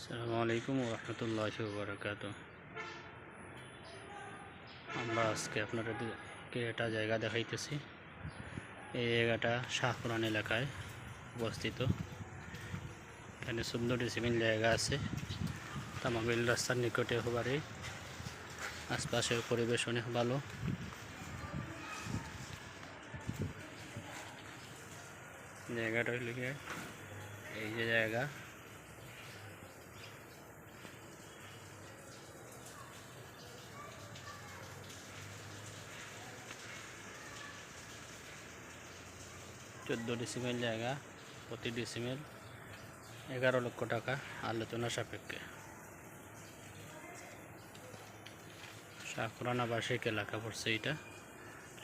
আসসালামু আলাইকুম ওরহমতুল্লাহি ওয়াবারাকাতুহু। আমরা আজকে আপনাদেরকে একটা জায়গা দেখাইতেছি। এই জায়গাটা শাহপুরান এলাকায় অবস্থিত। এখানে 14 জায়গা আছে। তামাবিল রাস্তার নিকটে হবারে আশপাশের পরিবেশ অনেক ভালো। জায়গাটা হইল এই যে জায়গা, ডিসিমেল জায়গা, প্রতি ডিসিমেল 11 লক্ষ টাকা আলোচনা সাপেক্ষে। শাহপুরান আবাসিক এলাকা পড়ছে এটা।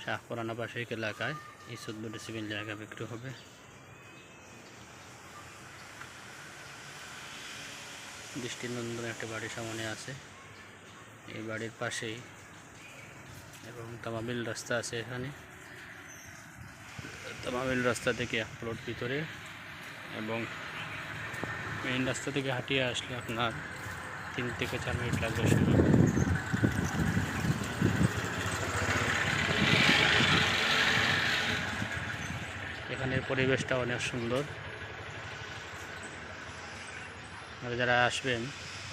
শাহপুরান আবাসিক এলাকায় এই 14 ডিসিমেল জায়গা বিক্রি হবে। দৃষ্টিনন্দন একটা বাড়ির সামনে আছে, এই বাড়ির পাশেই, এবং তামাবিল রাস্তা আছে। এখানে তামাবিল রাস্তা থেকে 1 প্লট ভিতরে, এবং মেইন রাস্তা থেকে হাঁটিয়ে আসলে আপনার 3 থেকে 4 মিনিট লাগবে সময়। এখানের পরিবেশটা অনেক সুন্দর। আর যারা আসবেন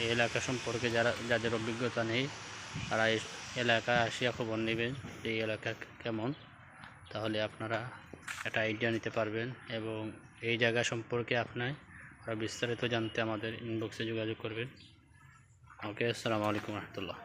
এই এলাকা সম্পর্কে, যাদের অভিজ্ঞতা নেই, তারা এই এলাকায় আসিয়া খবর নেবেন এই এলাকা কেমন, তাহলে আপনারা একটা আইডিয়া নিতে পারবেন। এবং এই জায়গা সম্পর্কে আপনারা বিস্তারিত জানতে আমাদের ইনবক্সে যোগাযোগ করবেন। ওকে, আসসালামু আলাইকুম রহমতুল্লাহ।